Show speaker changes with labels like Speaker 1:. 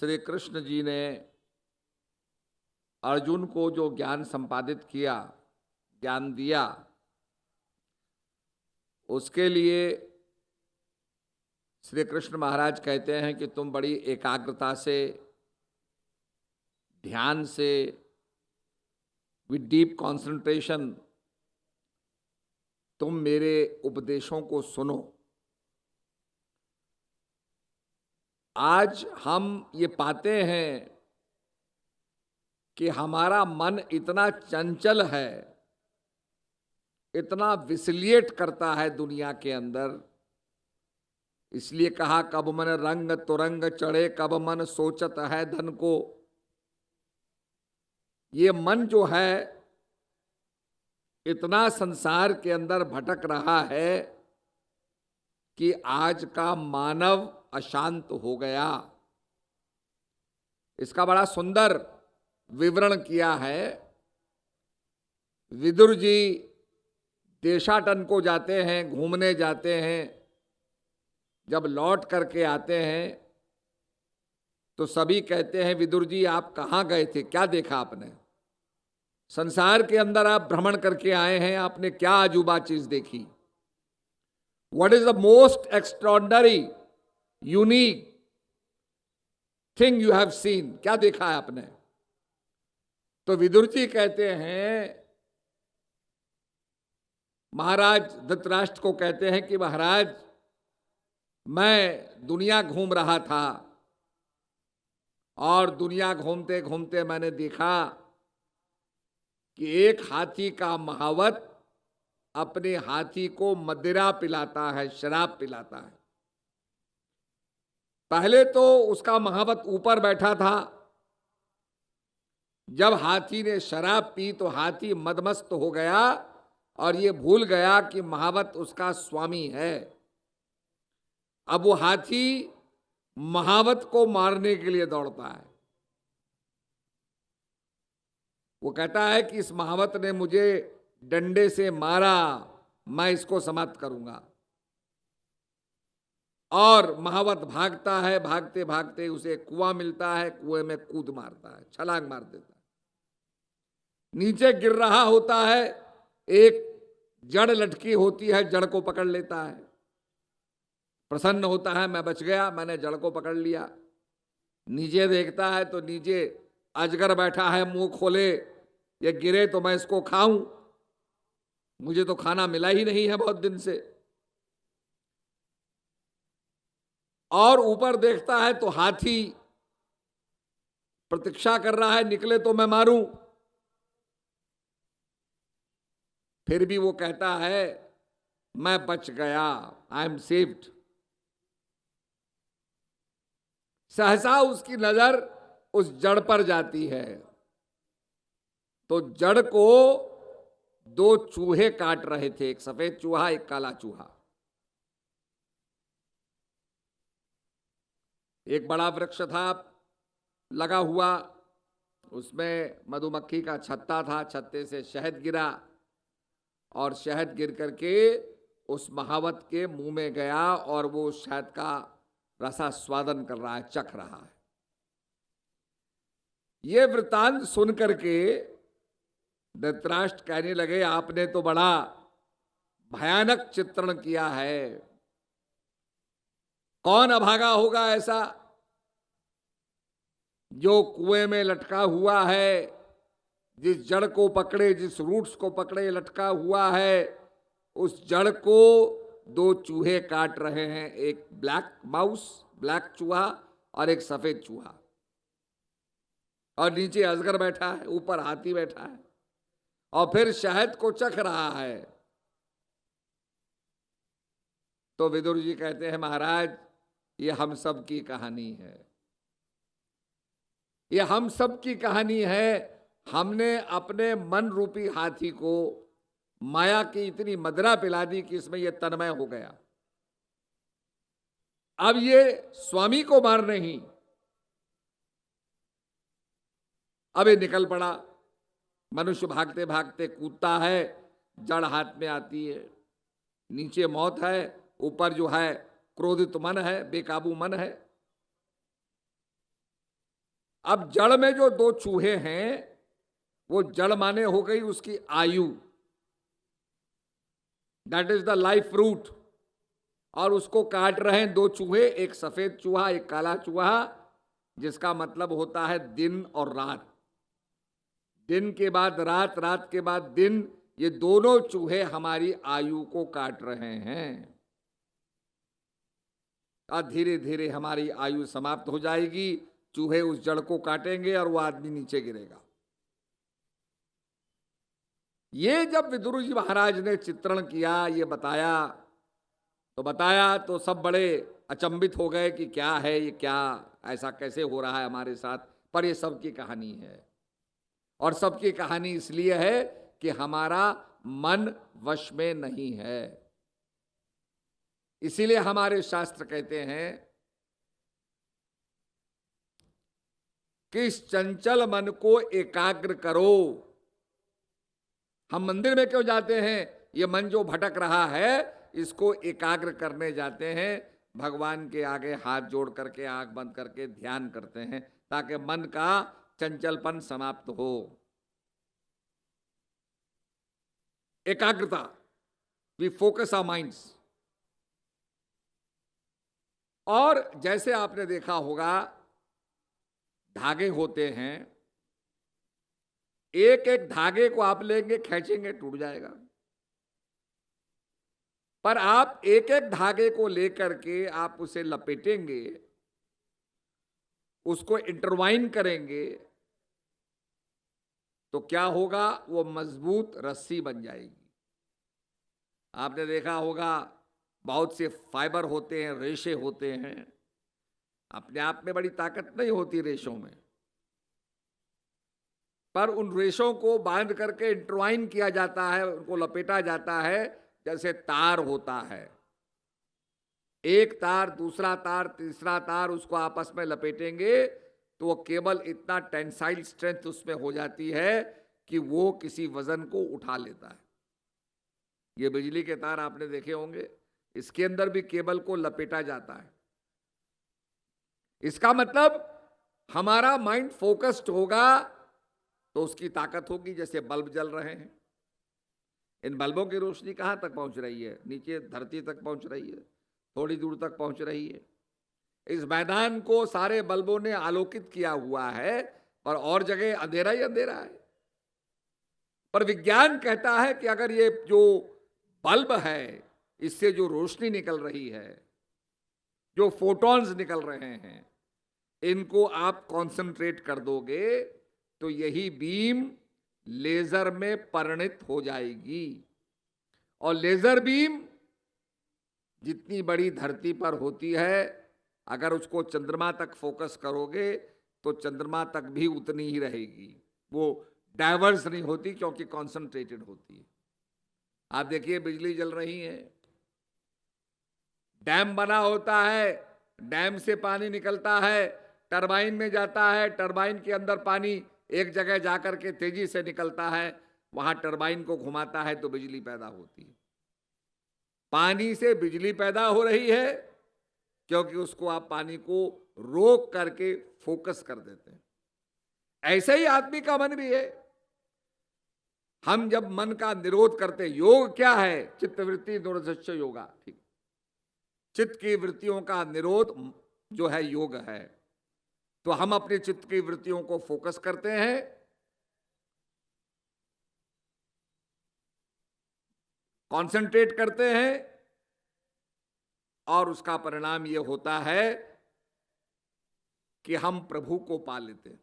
Speaker 1: श्री कृष्ण जी ने अर्जुन को जो ज्ञान संपादित किया, ज्ञान दिया, उसके लिए श्री कृष्ण महाराज कहते हैं कि तुम बड़ी एकाग्रता से, ध्यान से, विद डीप कंसंट्रेशन तुम मेरे उपदेशों को सुनो। आज हम ये पाते हैं कि हमारा मन इतना चंचल है, इतना विसिलिएट करता है दुनिया के अंदर। इसलिए कहा कब मन रंग तुरंग चढ़े, कब मन सोचत है धन को। ये मन जो है इतना संसार के अंदर भटक रहा है कि आज का मानव अशांत हो गया। इसका बड़ा सुंदर विवरण किया है विदुर जी। देशाटन को जाते हैं, घूमने जाते हैं, जब लौट करके आते हैं तो सभी कहते हैं विदुर जी आप कहाँ गए थे, क्या देखा आपने? संसार के अंदर आप भ्रमण करके आए हैं, आपने क्या अजूबा चीज देखी? What is the most extraordinary unique thing you have seen? क्या देखा है आपने? तो विदुर जी कहते हैं, महाराज धृतराष्ट्र को कहते हैं कि महाराज मैं दुनिया घूम रहा था और दुनिया घूमते घूमते मैंने देखा कि एक हाथी का महावत अपने हाथी को मदिरा पिलाता है, शराब पिलाता है। पहले तो उसका महावत ऊपर बैठा था, जब हाथी ने शराब पी तो हाथी मदमस्त हो गया और ये भूल गया कि महावत उसका स्वामी है। अब वो हाथी महावत को मारने के लिए दौड़ता है। वो कहता है कि इस महावत ने मुझे डंडे से मारा, मैं इसको समाप्त करूंगा। और महावत भागता है, भागते भागते उसे कुआं मिलता है, कुएं में कूद मारता है, छलांग मार देता है। नीचे गिर रहा होता है, एक जड़ लटकी होती है, जड़ को पकड़ लेता है। प्रसन्न होता है, मैं बच गया, मैंने जड़ को पकड़ लिया। नीचे देखता है तो नीचे अजगर बैठा है, मुंह खोले, ये गिरे तो मैं इसको खाऊं, मुझे तो खाना मिला ही नहीं है बहुत दिन से। और ऊपर देखता है तो हाथी प्रतीक्षा कर रहा है, निकले तो मैं मारूं। फिर भी वो कहता है मैं बच गया, आई एम सेव्ड। सहसा उसकी नजर उस जड़ पर जाती है तो जड़ को दो चूहे काट रहे थे, एक सफेद चूहा, एक काला चूहा। एक बड़ा वृक्ष था लगा हुआ, उसमें मधुमक्खी का छत्ता था, छत्ते से शहद गिरा और शहद गिर करके उस महावत के मुंह में गया और वो शहद का रसास्वादन कर रहा है, चख रहा है। ये वृतांत सुन करके धृतराष्ट्र कहने लगे आपने तो बड़ा भयानक चित्रण किया है। कौन अभागा होगा ऐसा जो कुएं में लटका हुआ है, जिस जड़ को पकड़े, जिस रूट्स को पकड़े लटका हुआ है, उस जड़ को दो चूहे काट रहे हैं, एक ब्लैक माउस, ब्लैक चूहा, और एक सफेद चूहा। और नीचे अजगर बैठा है, ऊपर हाथी बैठा है और फिर शहद को चख रहा है। तो विदुर जी कहते हैं महाराज ये हम सब की कहानी है, ये हम सब की कहानी है। हमने अपने मन रूपी हाथी को माया की इतनी मदिरा पिला दी कि इसमें यह तन्मय हो गया। अब ये स्वामी को मार नहीं, अब ये निकल पड़ा। मनुष्य भागते भागते कूदता है, जड़ हाथ में आती है, नीचे मौत है, ऊपर जो है क्रोधित मन है, बेकाबू मन है। अब जड़ में जो दो चूहे हैं, वो जड़ माने हो गई उसकी आयु, that is the life root, और उसको काट रहे हैं दो चूहे, एक सफेद चूहा एक काला चूहा, जिसका मतलब होता है दिन और रात, दिन के बाद रात, रात के बाद दिन। ये दोनों चूहे हमारी आयु को काट रहे हैं और धीरे धीरे हमारी आयु समाप्त हो जाएगी। चूहे उस जड़ को काटेंगे और वो आदमी नीचे गिरेगा। ये जब विदुर जी महाराज ने चित्रण किया, ये बताया तो सब बड़े अचंभित हो गए कि क्या है ये, क्या ऐसा कैसे हो रहा है हमारे साथ। पर ये सबकी कहानी है, और सबकी कहानी इसलिए है कि हमारा मन वश में नहीं है। इसीलिए हमारे शास्त्र कहते हैं कि इस चंचल मन को एकाग्र करो। हम मंदिर में क्यों जाते हैं? ये मन जो भटक रहा है इसको एकाग्र करने जाते हैं। भगवान के आगे हाथ जोड़ करके आंख बंद करके ध्यान करते हैं ताकि मन का चंचलपन समाप्त हो। एकाग्रता, वी फोकस आवर माइंड्स। और जैसे आपने देखा होगा, धागे होते हैं, एक एक धागे को आप लेंगे खींचेंगे टूट जाएगा, पर आप एक एक धागे को लेकर के आप उसे लपेटेंगे, उसको इंटरवाइन करेंगे, तो क्या होगा? वो मजबूत रस्सी बन जाएगी। आपने देखा होगा बहुत से फाइबर होते हैं, रेशे होते हैं, अपने आप में बड़ी ताकत नहीं होती रेशों में, पर उन रेशों को बांध करके इंटरवाइन किया जाता है, उनको लपेटा जाता है, जैसे तार होता है। एक तार, दूसरा तार, तीसरा तार, उसको आपस में लपेटेंगे तो वो केबल इतना टेंसाइल स्ट्रेंथ उसमें हो जाती है कि वो किसी वजन को उठा लेता है। ये बिजली के तार आपने देखे होंगे, इसके अंदर भी केबल को लपेटा जाता है। इसका मतलब हमारा माइंड फोकस्ड होगा तो उसकी ताकत होगी। जैसे बल्ब जल रहे हैं, इन बल्बों की रोशनी कहां तक पहुंच रही है? नीचे धरती तक पहुंच रही है, थोड़ी दूर तक पहुंच रही है। इस मैदान को सारे बल्बों ने आलोकित किया हुआ है, पर और जगह अंधेरा ही अंधेरा है। पर विज्ञान कहता है कि अगर ये जो बल्ब है, इससे जो रोशनी निकल रही है, जो फोटॉन्स निकल रहे हैं, इनको आप कंसंट्रेट कर दोगे तो यही बीम लेजर में परिणित हो जाएगी। और लेजर बीम जितनी बड़ी धरती पर होती है, अगर उसको चंद्रमा तक फोकस करोगे तो चंद्रमा तक भी उतनी ही रहेगी, वो डाइवर्स नहीं होती क्योंकि कॉन्सेंट्रेटेड होती है। आप देखिए बिजली जल रही है, डैम बना होता है, डैम से पानी निकलता है, टरबाइन में जाता है, टरबाइन के अंदर पानी एक जगह जाकर के तेजी से निकलता है, वहां टरबाइन को घुमाता है तो बिजली पैदा होती है। पानी से बिजली पैदा हो रही है क्योंकि उसको आप पानी को रोक करके फोकस कर देते हैं। ऐसे ही आदमी का मन भी है। हम जब मन का निरोध करते, योग क्या है? चित्तवृत्ति निरोधस्य योगा, ठीक, चित्त की वृत्तियों का निरोध जो है योग है। तो हम अपने चित्त की वृत्तियों को फोकस करते हैं, कंसंट्रेट करते हैं, और उसका परिणाम यह होता है कि हम प्रभु को पा लेते हैं।